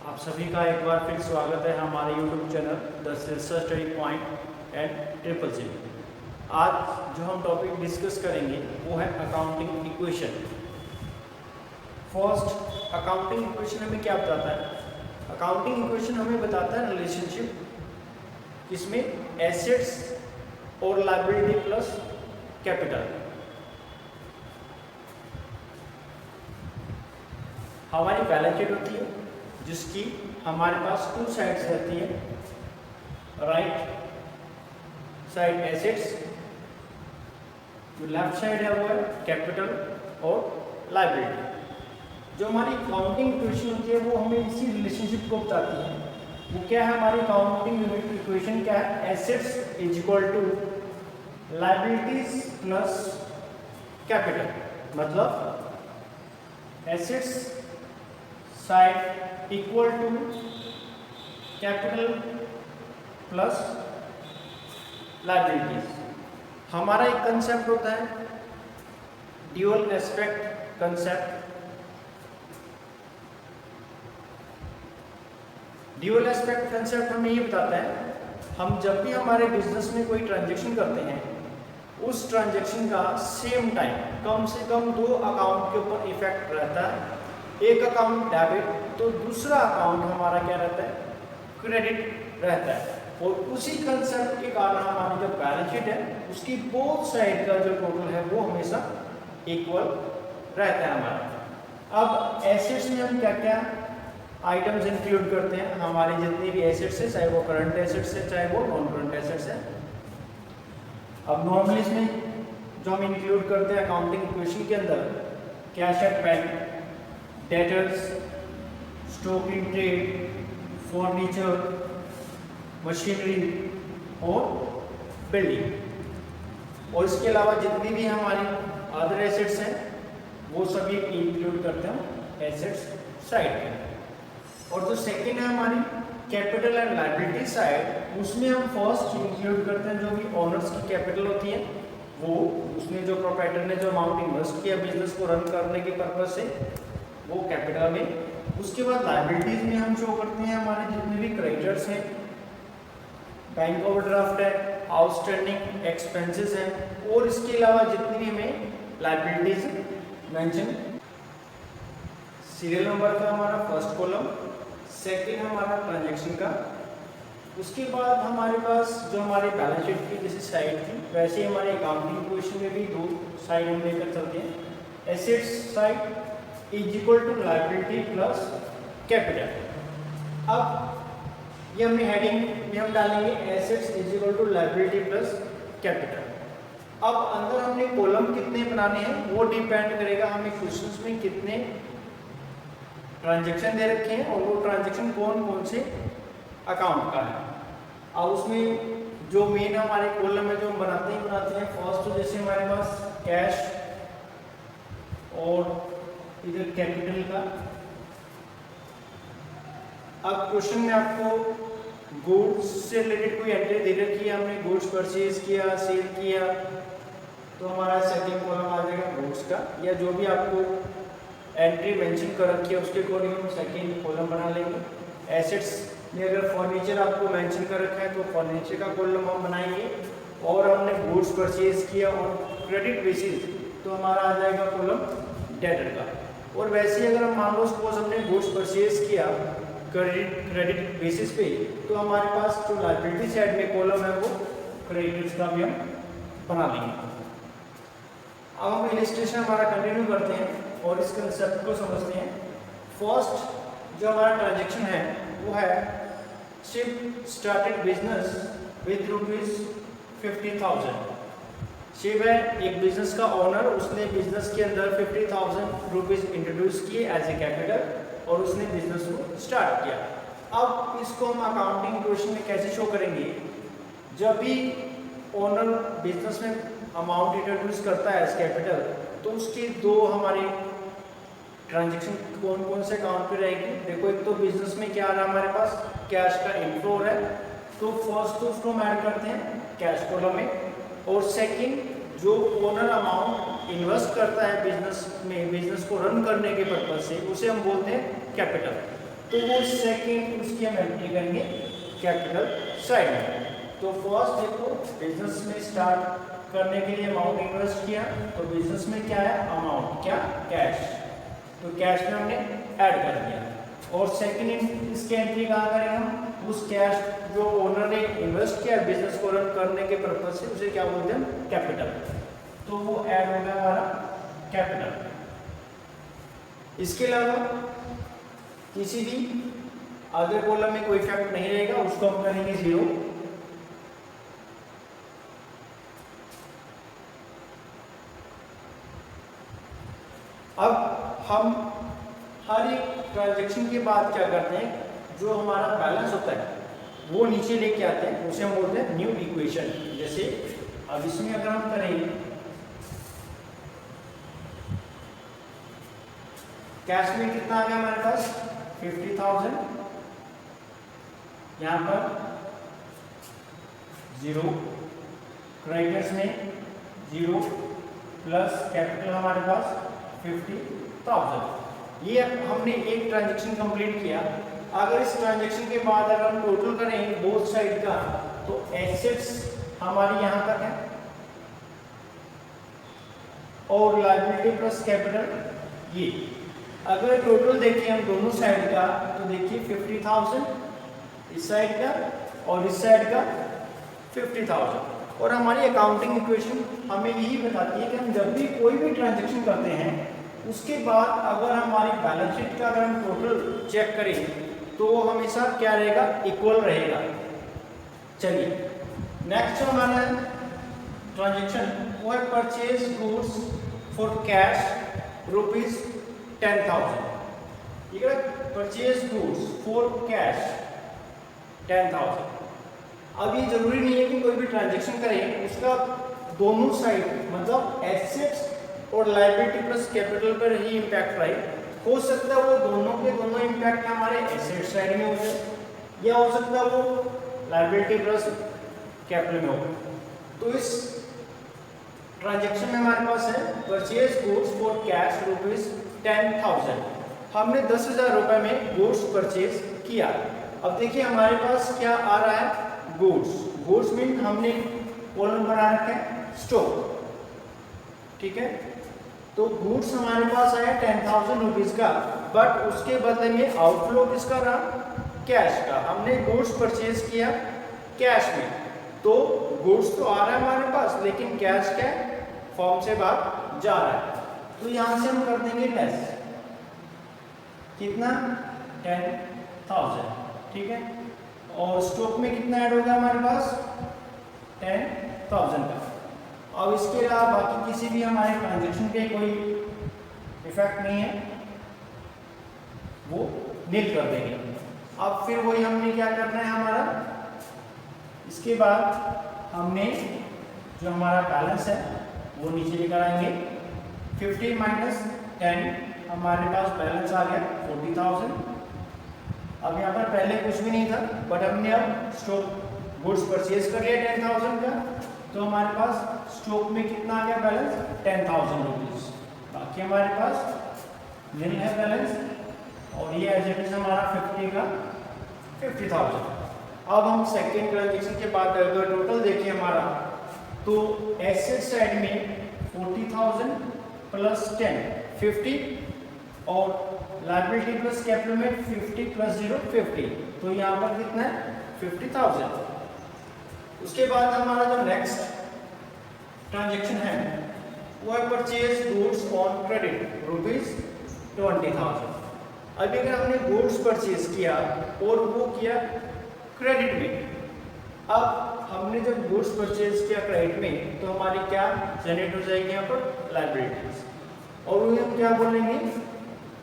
आप सभी का एक बार फिर स्वागत है हमारे YouTube channel the research study point and triple C. आज जो हम टॉपिक डिस्कस करेंगे वो है accounting equation. First, accounting equation हमें क्या बताता है? अकाउंटिंग इक्वेशन हमें बताता है रिलेशनशिप इसमें एसेट्स और लायबिलिटी प्लस कैपिटल। हमारी बैलेंस शीट होती है जिसकी हमारे पास टू साइड्स रहती है। राइट साइड एसेट्स, जो लेफ्ट साइड है वो है कैपिटल और लायबिलिटी। जो हमारी अकाउंटिंग इक्वेशन होती है वो हमें इसी रिलेशनशिप को बताती है। वो क्या है? हमारी अकाउंटिंग इक्वेशन क्या है? Assets is equal to liabilities plus capital. मतलब assets side equal to capital plus liabilities. हमारा एक कंसेप्ट होता है dual aspect concept. Dual aspect concept हमें ये बताता है हम जब भी हमारे बिजनेस में कोई ट्रांजैक्शन करते हैं उस ट्रांजैक्शन का सेम टाइम कम से कम दो अकाउंट के ऊपर इफेक्ट रहता है। एक अकाउंट डेबिट तो दूसरा अकाउंट हमारा क्या रहता है? क्रेडिट रहता है। और उसी कंसेप्ट के कारण हमारी जो बैलेंस शीट है उसकी बोथ साइड का जो टोटल है वो हमेशा इक्वल रहता है हमारा। अब एसेट्स में हम क्या क्या आइटम्स इंक्लूड करते हैं? हमारे जितने भी एसेट्स है, चाहे वो करंट एसेट्स है चाहे वो नॉन करंट एसेट्स है। अब नॉर्मली इसमें जो हम इंक्लूड करते हैं अकाउंटिंग इक्वेशन के अंदर, cash at bank, debtors, stock in trade, furniture, machinery और बिल्डिंग। और इसके अलावा जितनी भी हमारी अदर एसेट्स हैं वो सभी इंक्लूड करते हैं एसेट्स साइड में। और जो सेकंड है हमारी कैपिटल एंड लायबिलिटी साइड, उसमें हम फर्स्ट इंक्लूड करते हैं जो भी ओनर्स की कैपिटल होती है वो, उसमें जो प्रोप्राइटर ने जो अमाउंट इन्वेस्ट किया बिजनेस को रन करने के पर्पज से वो कैपिटल में। उसके बाद लायबिलिटीज में हम शो करते हैं हमारे जितने भी क्रेडिटर्स हैं, बैंक ओवरड्राफ्ट है, आउटस्टैंडिंग एक्सपेंसेस हैं और इसके अलावा जितनी भी हमें लायबिलिटीज मेंशन। सीरियल नंबर का हमारा फर्स्ट कॉलम, सेकंड हमारा ट्रांजैक्शन का। उसके बाद हमारे पास जो हमारे बैलेंस शीट की जैसे साइड थी वैसे ही हमारे अकाउंटिंग इक्वेशन में भी दो साइड हम लेकर चलते हैं। Assets side is equal to liability plus capital. अब ये हमने हेडिंग में हम डालेंगे assets is equal to liability plus capital. अब अंदर हमने कॉलम कितने बनाने हैं वो डिपेंड करेगा हमें क्वेश्चंस में कितने ट्रांजैक्शन दे रखे हैं और वो ट्रांजैक्शन कौन कौन से अकाउंट का है। अब उसमें जो मेन हमारे कॉलम है जो हम बनाते हैं फर्स्ट तो जैसे हमारे पास कैश और इधर कैपिटल का। अब क्वेश्चन में आपको गुड्स से रिलेटेड कोई एंट्री दे रखी है, हमने गुड्स परचेज किया, सेल किया, तो हमारा सेकंड कॉलम आ जाएगा गुड्स का। या जो भी आपको एंट्री मेंशन कर रखी है उसके अकॉर्डिंग हम सेकंड कॉलम बना लेंगे। एसेट्स में अगर फर्नीचर आपको मेंशन कर रखा है तो फर्नीचर का कॉलम हम बनाएंगे। और हमने गुड्स परचेज किया और क्रेडिट बेसिस तो हमारा आ जाएगा कॉलम डेटर का। और वैसे ही अगर हम मान लो सपोज हमने गुड्स परचेज किया क्रेडिट बेसिस पे तो हमारे पास जो लायबिलिटी साइड में कॉलम है वो क्रेडिटर्स का भी हम बना लेंगे। अब हम इलस्ट्रेशन हमारा कंटिन्यू करते हैं और इस कंसेप्ट को समझते हैं। फर्स्ट जो हमारा ट्रांजैक्शन है वो है Shiv started business with ₹50,000। Shiv है एक बिजनेस का ओनर, उसने बिजनेस के अंदर ₹50,000 इंट्रोड्यूस किए एज ए कैपिटल और उसने बिजनेस को स्टार्ट किया। अब इसको हम अकाउंटिंग इक्वेशन में कैसे शो करेंगे? जब भी ओनर बिजनेस में अमाउंट इंट्रोड्यूस करता है एज कैपिटल तो उसकी दो हमारी ट्रांजैक्शन कौन कौन से अकाउंट पे रहेगी? देखो एक तो बिजनेस में क्या आ रहा है हमारे पास कैश का इनफ्लो है तो फर्स्ट तो उसको हम ऐड करते हैं कैश कॉलम में। और सेकंड जो ओनर अमाउंट इन्वेस्ट करता है बिजनेस में, बिजनेस को रन करने के पर्पज से, उसे हम बोलते हैं कैपिटल। तो वो सेकंड उसकी हम एंट्री करेंगे कैपिटल साइड में। तो फर्स्ट देखो बिजनेस में स्टार्ट करने के लिए अमाउंट इन्वेस्ट किया, तो बिजनेस में क्या है अमाउंट, क्या कैश, तो कैश में हमने ऐड कर दिया। और सेकंड इसके एंट्री कहाँ करेंगे हम, उस कैश जो ओनर ने इन्वेस्ट किया बिजनेस को रन करने के पर्पज से, उसे क्या बोलते हैं कैपिटल, तो वो ऐड हो गया हमारा कैपिटल। इसके अलावा किसी भी अदर कॉलम में कोई फैक्ट नहीं रहेगा, उसको हम करेंगे 0। अब हम हर एक ट्रांजैक्शन के बाद क्या करते हैं, जो हमारा बैलेंस होता है वो नीचे लेके आते हैं, उसे हम बोलते हैं न्यू इक्वेशन। जैसे अब इसमें अगर हम करेंगे कैश में कितना आ गया हमारे पास 50,000, यहाँ पर 0, क्रेडिटर्स में 0 प्लस कैपिटल हमारे पास 50,000। ये हमने एक ट्रांजैक्शन कंप्लीट किया। अगर इस ट्रांजैक्शन के बाद अगर हम टोटल करें बोथ साइड का, तो एसेट्स हमारी यहाँ तक है और लायबिलिटी प्लस कैपिटल ये। अगर टोटल देखिए हम दोनों साइड का, तो देखिए 50,000 इस साइड का और इस साइड का 50,000। और हमारी अकाउंटिंग इक्वेशन हमें यही बताती है कि हम जब भी कोई भी ट्रांजैक्शन करते हैं उसके बाद अगर हमारी बैलेंस शीट का अगर हम टोटल चेक करें तो वो हमेशा क्या रहेगा, इक्वल रहेगा। चलिए नेक्स्ट हमारा ट्रांजैक्शन वो है purchase goods for cash rupees 10,000। ये परचेज गुड्स फॉर कैश 10,000। अब ये जरूरी नहीं है कि कोई भी ट्रांजैक्शन करें उसका दोनों साइड मतलब एसेट्स और लायबिलिटी प्लस कैपिटल पर ही इम्पैक्ट रहे। हो सकता है वो दोनों के दोनों इम्पैक्ट हमारे एसेट साइड में हो जाए, या हो सकता है वो लायबिलिटी प्लस कैपिटल में हो। तो इस ट्रांजैक्शन में हमारे पास है purchase goods for cash rupees 10,000। हमने 10,000 रुपए में गुड्स परचेज किया। अब देखिए हमारे पास क्या आ रहा है, गुड्स। गुड्स मीन हमने कॉलम बना रखा है स्टॉक, ठीक है। तो गुड्स हमारे पास आया 10,000 रुपीज का, बट उसके बदले में आउटफ्लो किसका रहा, कैश का। हमने गुड्स परचेज किया कैश में, तो गुड्स तो आ रहा है हमारे पास लेकिन कैश क्या फॉर्म से बाहर जा रहा है। तो यहां से हम कर देंगे लेस, कितना 10,000, ठीक है। और स्टॉक में कितना ऐड होगा हमारे पास 10,000 का। अब इसके अलावा बाकी किसी भी हमारे ट्रांजैक्शन के कोई इफेक्ट नहीं है, वो नील कर देंगे। अब फिर वही हमने क्या करना है हमारा, इसके बाद हमने जो हमारा बैलेंस है वो नीचे लेकर आएंगे। 50 माइनस 10 हमारे पास बैलेंस आ गया 40,000। अब यहाँ पर पहले कुछ भी नहीं था, बट हमने अब स्टॉक गुड्स परचेज कर लिया 10,000 का, तो हमारे पास स्टॉक में कितना आ गया बैलेंस 10,000 रुपीज। बाकी हमारे पास नील है बैलेंस, और ये एज इट इज हमारा 50 का 50,000। अब हम सेकेंड ट्रांजेक्शन के बाद अगर टोटल देखिए हमारा, तो एसेट साइड में 40,000 प्लस 10 50 और लायबिलिटी प्लस कैपिटल में 50 प्लस 0 50, तो यहाँ पर कितना है 50,000। उसके बाद हमारा जो नेक्स्ट ट्रांजैक्शन है वो है purchase goods on credit rupees 20,000। अभी अगर हमने गुड्स परचेज किया और वो किया क्रेडिट में, अब हमने जब गुड्स परचेज किया क्रेडिट में तो हमारी क्या जनरेट हो जाएगी यहाँ पर लायबिलिटीज, और उन्हें हम क्या बोलेंगे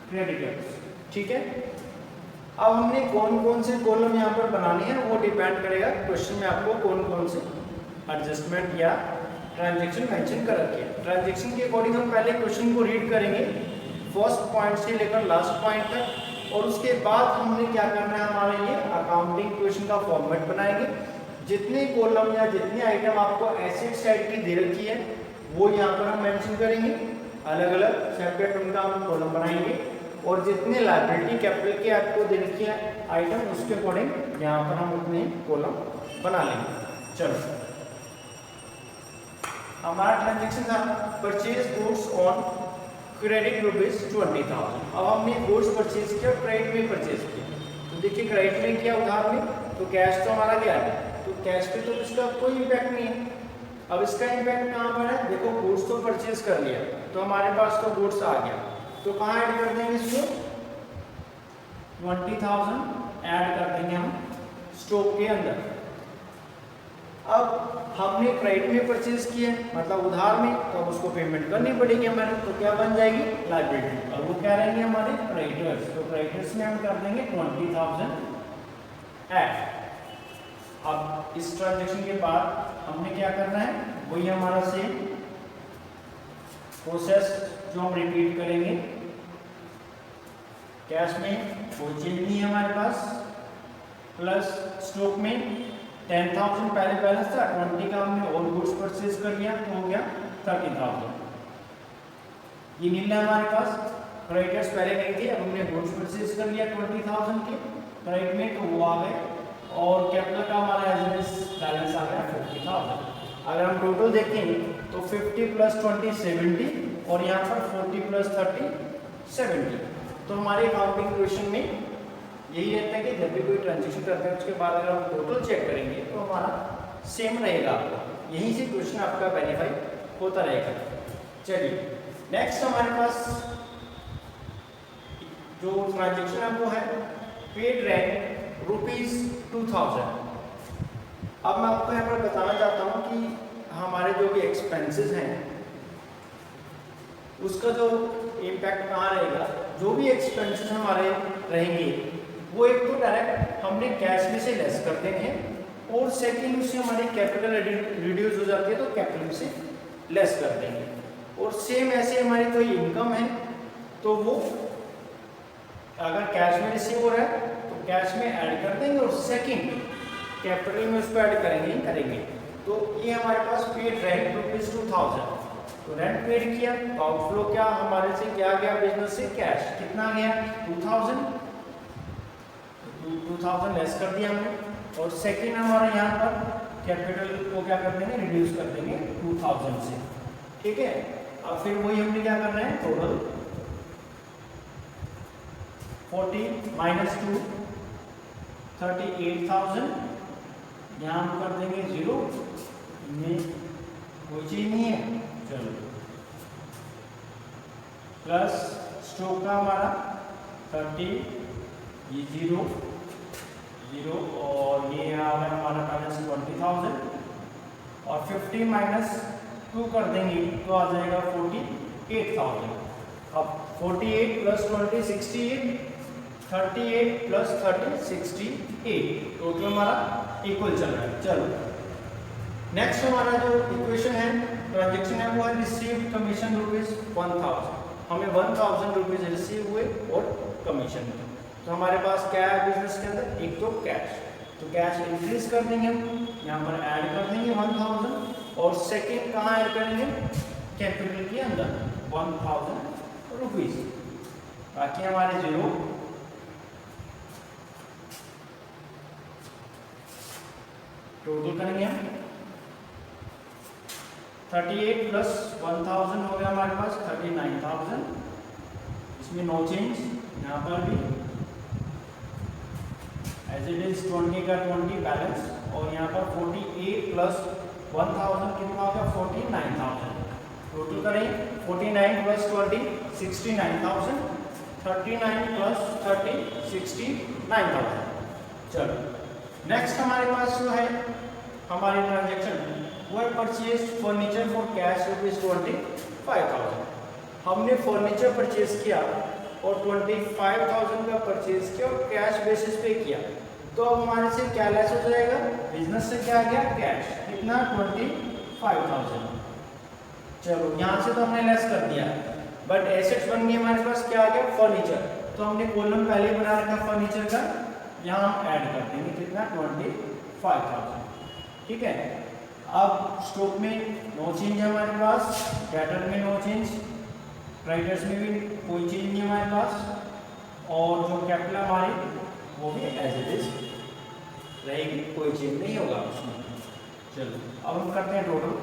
क्रेडिटर्स, ठीक है। अब हमने कौन कौन से कॉलम यहाँ पर बनाने हैं वो डिपेंड करेगा क्वेश्चन में आपको कौन कौन से एडजस्टमेंट या ट्रांजैक्शन मेंशन कर रखे हैं। ट्रांजैक्शन के अकॉर्डिंग हम पहले क्वेश्चन को रीड करेंगे फर्स्ट पॉइंट से लेकर लास्ट पॉइंट तक, और उसके बाद हमने क्या करना है हमारे ये अकाउंटिंग क्वेश्चन का फॉर्मेट बनाएंगे। जितने कॉलम या जितनी आइटम आपको एसेट साइड की दे रखी है वो यहाँ पर हम मेंशन करेंगे, अलग अलग सेपरेट उनका हम कॉलम बनाएंगे। और जितने लायबिलिटी कैपिटल के आपको देने की आइटम उसके अकॉर्डिंग यहाँ पर हम उतने कॉलम बना लेंगे। चलो, हमारा ट्रांजेक्शन था परचेज गुड्स ऑन क्रेडिट ₹20,000। अब हमने गुड्स परचेज किया और क्रेडिट में परचेज किया, तो देखिए क्रेडिट में किया उधार में, तो कैश तो हमारा गया है, तो कैश पे तो इसका कोई इम्पैक्ट नहीं है। अब इसका इम्पैक्ट कहाँ पर है, देखो गुड्स तो परचेज कर लिया तो हमारे पास तो गुड्स आ गया, तो कहाँ ऐड कर देंगे इसको, 20,000 ऐड कर देंगे हम स्टॉक के अंदर। अब हमने क्रेडिट में परचेज किया मतलब उधार में, तो अब उसको पेमेंट करनी पड़ेगी हमारे, तो क्या बन जाएगी लायबिलिटी, और वो क्या रहेंगे हमारे क्रेडिटर्स, तो क्रेडिटर्स में हम कर देंगे 20,000 ऐड। अब इस ट्रांजेक्शन के बाद हमने क्या करना है, वही हमारा सेम प्रोसेस जो हम रिपीट करेंगे। कैश में कोई चेंज नहीं है हमारे पास, प्लस स्टॉक में 10,000 पहले बैलेंस था, 20 का हमने और गुड्स परचेज कर लिया तो हो गया 30,000। ये मिल रहा है हमारे पास, क्रेडिटर्स पहले नहीं थे, अब हमने गुड्स परचेज कर लिया 20,000 के क्रेडिट में, तो वो आ गए, और कैपिटल का हमारा बैलेंस आ गया 50,000। अगर हम टोटल देखें तो 50 + 20 70, और यहाँ पर 40 + 30 70। तो हमारे अकाउंटिंग क्वेश्चन में यही रहता है कि जब भी कोई ट्रांजेक्शन करते हैं उसके बाद अगर हम टोटल चेक करेंगे तो हमारा सेम रहेगा, यहीं से क्वेश्चन आपका वेरीफाई होता रहेगा। चलिए नेक्स्ट हमारे पास जो ट्रांजेक्शन है वो है पेड रेंट ₹2,000। अब मैं आपको यहाँ पर बताना चाहता हूँ कि हमारे जो भी एक्सपेंसेस हैं उसका जो इम्पैक्ट कहाँ रहेगा। जो भी एक्सपेंसेस हमारे रहेंगे वो एक तो डायरेक्ट हमने कैश में से लेस कर देंगे, और सेकंड उससे हमारी कैपिटल रिड्यूस हो जाती है तो कैपिटल में से लेस कर देंगे। और सेम ऐसे हमारी कोई इनकम है तो वो अगर कैश में रिसीव हो रहा है तो कैश में ऐड कर देंगे, और सेकंड कैपिटल में उसको ऐड करेंगे। तो ये हमारे पास पेड रेंट ₹2,000, तो रेंट पेड किया तो आउटफ्लो क्या हमारे से क्या गया, बिजनेस से कैश कितना गया 2,000 लेस कर दिया हमने, और सेकंड हमारा यहाँ पर कैपिटल को क्या कर देंगे, रिड्यूस कर देंगे 2,000 से, ठीक है। अब फिर वही हमने क्या करना है, टोटल 40 - 2 38,000, यहाँ हम कर देंगे 0, इनमें कोई चीज नहीं है, चलो, प्लस स्टॉक का हमारा 30, ये 0, और ये आ रहा है हमारा बैलेंस 20,000, और 50 - 2 कर देंगे तो आ जाएगा 48,000। अब 48 + 20 68, 38 + 30 68, टोटल हमारा इक्वल चल रहा है। चलो नेक्स्ट हमारा जो इक्वेशन है ट्रांजेक्शन है वो है रिसीव्ड कमीशन ₹1,000। हमें 1,000 रुपीज रिसीव हुए और कमीशन, तो हमारे पास क्या है बिजनेस के अंदर, एक तो कैश, तो कैश इंक्रीज कर देंगे हम, यहाँ पर ऐड कर देंगे 1,000, और सेकंड कहाँ ऐड करेंगे, कैपिटल के अंदर 1,000 रुपीज, बाकी हमारे 0। टोटल करेंगे हम 38 + 1,000 हो गया हमारे पास 39,000, इसमें नो चेंज, यहाँ पर भी एज इट इज 20 का 20 बैलेंस, और यहाँ पर 48 + 1,000 कितना होगा 49,000। टोटल करें 49 + 20 69,000, 39 + 30 69,000। चलो नेक्स्ट हमारे पास जो है हमारी ट्रांजेक्शन वो है परचेज फर्नीचर फॉर कैश ₹25,000। हमने फर्नीचर परचेज किया और 25,000 का परचेज किया और कैश बेसिस पे किया, तो अब हमारे से क्या लेस हो जाएगा, बिजनेस से क्या आ गया कैश, कितना 25,000। चलो यहाँ से तो हमने लेस कर दिया, बट एसेट्स बन गए हमारे पास, क्या आ गया फर्नीचर, तो हमने कॉलम पहले बना रखा फर्नीचर का, यहाँ हम ऐड कर देंगे कितना 25,000, ठीक है। अब स्टॉक में नो चेंज है हमारे पास, डेटर में नो चेंज, क्रेडिटर्स में भी कोई चेंज नहीं हमारे पास, और जो कैपिटल हमारी वो भी एज इट इज रहेगी, कोई चेंज नहीं होगा उसमें। चलो अब हम करते हैं टोटल।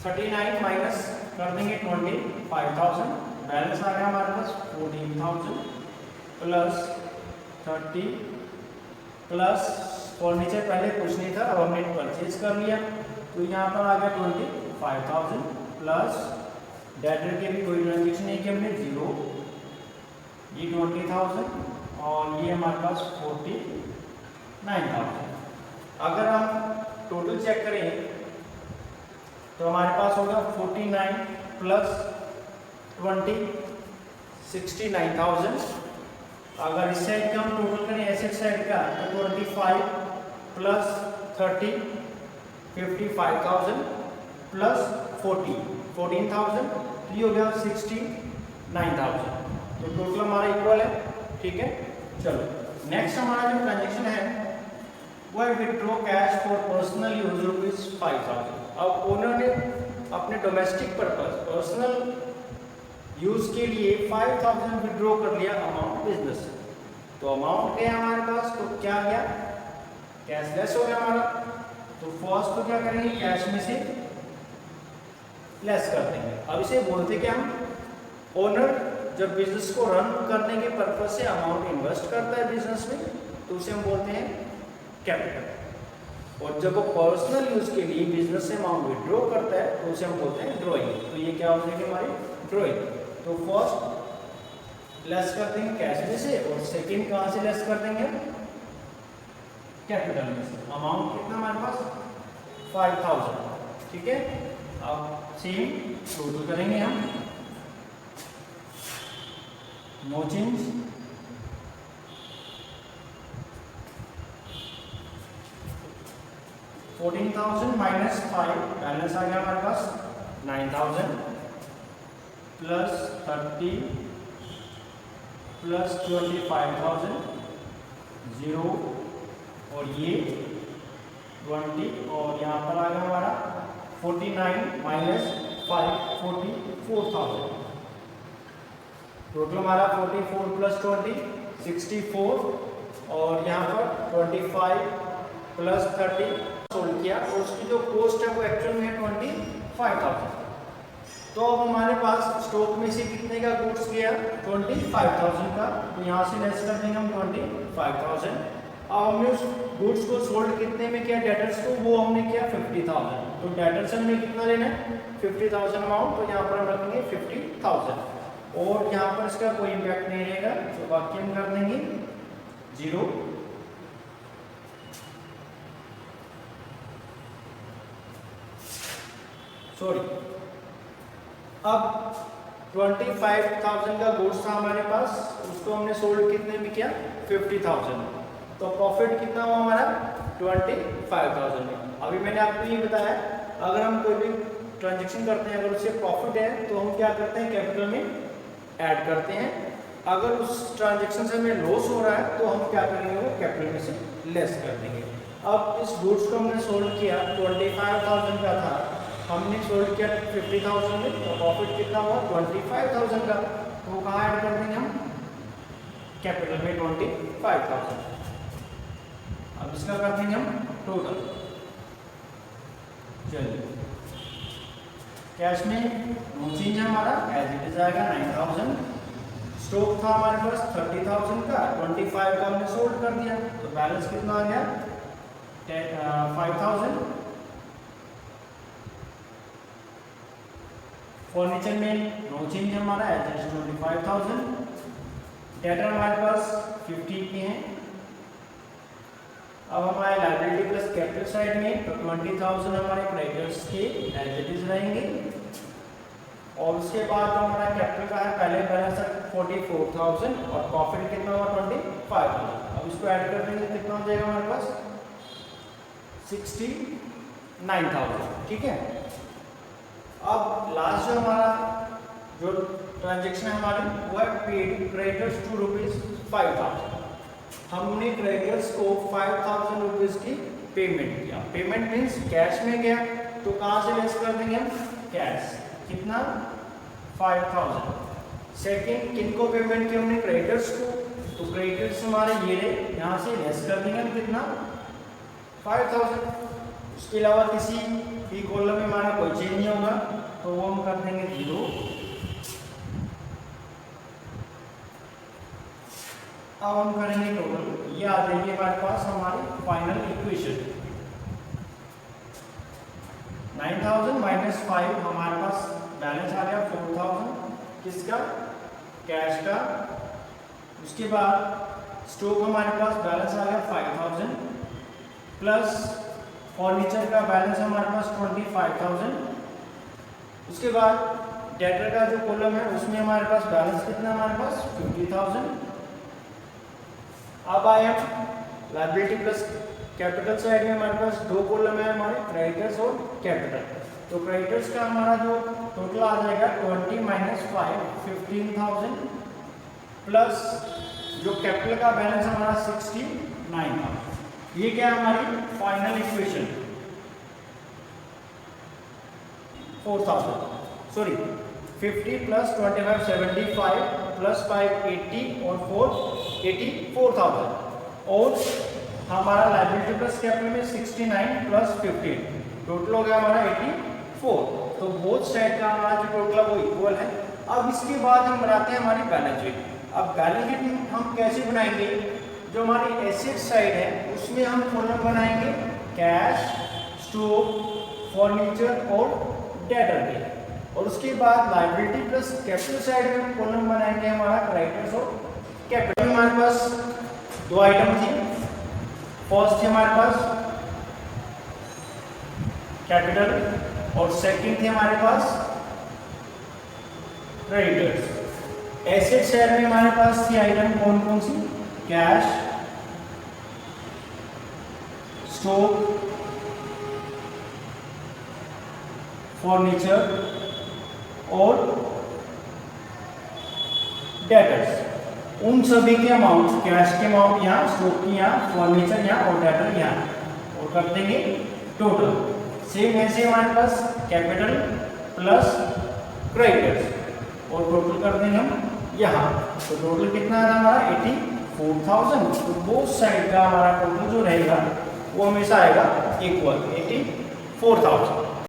39 माइनस कर देंगे 25,000, बैलेंस आ गया हमारे पास 14,000 प्लस 30 प्लस फर्नीचर पहले कुछ नहीं था, अब हमने परचेज कर लिया तो यहाँ पर आ गया 25,000 प्लस डेटर के भी कोई ट्रांजेक्शन नहीं किया हमने, 0, ये 20,000 और ये हमारे पास 49,000। अगर हम टोटल चेक करें तो हमारे पास होगा 49 प्लस 20 69,000। अगर इस साइड का हम टोटल करें एसेट साइड का तो 25 प्लस 30 55,000 प्लस 14,000, तो ये हो गया 69,000। तो टोटल हमारा इक्वल है, ठीक है। चलो नेक्स्ट हमारा जो ट्रांजेक्शन है वो है withdraw cash for personal use rupees 5,000। अब ओनर ने अपने डोमेस्टिक पर्पस पर्सनल यूज के लिए 5,000 विड्रॉ कर लिया अमाउंट बिजनेस से। तो अमाउंट क्या है हमारे पास, तो क्या गया, कैशलेस हो गया हमारा। तो फर्स्ट तो क्या करेंगे, कैश में से लेस कर देंगे। अब इसे बोलते क्या हम, ओनर जब बिजनेस को रन करने के पर्पज से अमाउंट इन्वेस्ट करता है बिजनेस में तो उसे हम बोलते हैं कैपिटल। और जब वो पर्सनल यूज के लिए बिजनेस से अमाउंट विड्रॉ करता है तो उसे हम बोलते हैं ड्रॉइंग। तो ये क्या हो जाएगी हमारी ड्रॉइंग। तो फर्स्ट लेस कर देंगे कैश में से और सेकंड कहाँ से लेस कर देंगे, कैपिटल में से। अमाउंट कितना हमारे पास 5,000, ठीक है। अब सेम टोटल करेंगे हम, नो चेंज, $14,000 माइनस 5, बैलेंस आ गया हमारे पास 9,000 प्लस 30 प्लस 25,000 0 और ये 20 और यहाँ पर आ गया हमारा 49 माइनस 5 44,000। टोटल हमारा 44 प्लस 20 64 और यहाँ पर 25 प्लस 30 सोल्व किया और उसकी जो कॉस्ट है वो एक्चुअल में है 25,000। तो अब हमारे पास स्टॉक में से कितने का गुड्स गया, 25,000 का। तो यहाँ से लेस कर देंगे हम 25,000। अब हमने उस गुड्स को सोल्ड कितने में किया, डेटर्स को, वो हमने किया 50,000। तो डेटर्स हमने कितना लेना है 50,000 अमाउंट, तो यहाँ पर हम रखेंगे 50,000 और यहाँ पर इसका कोई इम्पैक्ट नहीं रहेगा। तो बाकी हम कर देंगे 0 सॉरी। अब 25,000 का गुड्स था हमारे पास, उसको हमने सोल्ड कितने में किया 50,000। तो प्रॉफिट कितना हुआ हमारा 25,000 में। अभी मैंने आपको ये बताया अगर हम कोई भी ट्रांजेक्शन करते हैं अगर उससे प्रॉफिट है तो हम क्या करते हैं कैपिटल में ऐड करते हैं। अगर उस ट्रांजेक्शन से हमें लॉस हो रहा है तो हम क्या करेंगे, वो कैपिटल में से लेस कर देंगे। अब इस गुड्स को हमने सोल्ड किया 25,000 का था, हमने सोल्ड किया 50,000 में, तो प्रॉफिट कितना हुआ 25,000 का। तो वो कहाँ ऐड कर देंगे हम, कैपिटल में 25,000। अब इसका कर देंगे हम टोटल। चलिए कैश में नो चेंज है हमारा, एज इट इज आएगा 9,000। स्टॉक था हमारे पास 30,000 का, 25 का हमने सोल्ड कर दिया तो बैलेंस कितना आ गया 5,000। फर्नीचर में नो चेंज हमारा, एज इट इज 25,000। डेटर हमारे पास 50 के हैं। अब हमारे लायबिलिटी प्लस कैपिटल साइड में तो 20,000 हमारे क्रेडिटर्स के एज इट इज रहेंगे और उसके बाद जो हमारा कैपिटल का है पहले बैलेंस है 44,000 और प्रॉफिट कितना हुआ 25,000। अब इसको ऐड कर देंगे कितना हो जाएगा हमारे पास 69,000, ठीक है। अब लास्ट जो हमारा जो ट्रांजेक्शन है हमारी वो है पेड क्रेडिटर्स टू ₹5,000। हमने क्रेडिटर्स को 5,000 रुपीज की पेमेंट किया। पेमेंट मीन्स कैश में गया तो कहाँ से लेस कर देंगे हम, कैश कितना 5,000 सेकंड किनको पेमेंट किया हमने, क्रेडिटर्स को। तो क्रेडिटर्स हमारे ये रहे, यहाँ से लेस कर देंगे हम कितना 5000। उसके अलावा किसी भी कॉलम में हमारा कोई चेंज नहीं होगा, तो वो हम कर देंगे 0। अब हम करेंगे टोटल, ये आ जाएगी हमारे पास हमारी फाइनल इक्वेशन। 9000 माइनस 5 हमारे पास बैलेंस आ गया 4000 किसका, कैश का। उसके बाद स्टॉक हमारे पास बैलेंस आ गया 5000 प्लस फर्नीचर का बैलेंस हमारे पास 25000। उसके बाद डेटर का जो कॉलम है उसमें हमारे पास बैलेंस कितना, हमारे पास 50000। अब आए हम लायबिलिटी प्लस कैपिटल साइड में, हमारे पास दो कॉलम है हमारे, क्रेडिटर्स और कैपिटल। तो क्रेडिटर्स का हमारा जो टोटल आ जाएगा 20 माइनस 5 15,000 प्लस जो कैपिटल का बैलेंस हमारा 69,000। ये क्या है हमारी फाइनल इक्वेशन 50 प्लस 25 75 प्लस 5 80 और 4 84,000। और हमारा लायबिलिटी प्लस कैपिटल में 69 प्लस 15 टोटल हो गया हमारा 84। तो बोथ साइड का हमारा जो टोटल है वो इक्वल है। अब इसके बाद हम बनाते हैं हमारी बैलेंस शीट। अब बैलेंस शीट हम कैसे बनाएंगे, जो हमारी एसेट साइड है उसमें हम कॉलम बनाएंगे कैश, स्टॉक, फर्नीचर और डेटर के। और उसके बाद लायबिलिटी प्लस कैपिटल साइड में कॉलम बनाएंगे हमारा क्रेडिटर्स और कैपिटल। हमारे पास दो आइटम थी, फर्स्ट थी हमारे पास कैपिटल और सेकंड थे हमारे पास क्रेडिटर्स। एसेट साइड में हमारे पास थी आइटम कौन कौन सी, कैश, स्टॉक, फर्नीचर और डेटर्स। उन सभी के अमाउंट, कैश के अमाउंट यहाँ, स्टॉक की यहाँ, फर्नीचर यहाँ और डेटर यहाँ, और कर देंगे टोटल। सेम ऐसे हमारे पास कैपिटल प्लस क्रेडिटर्स और टोटल कर देंगे हम यहाँ। तो टोटल कितना आ रहा हमारा 84,000। तो बोथ साइड का हमारा टोटल जो रहेगा वो हमेशा आएगा इक्वल 84,000।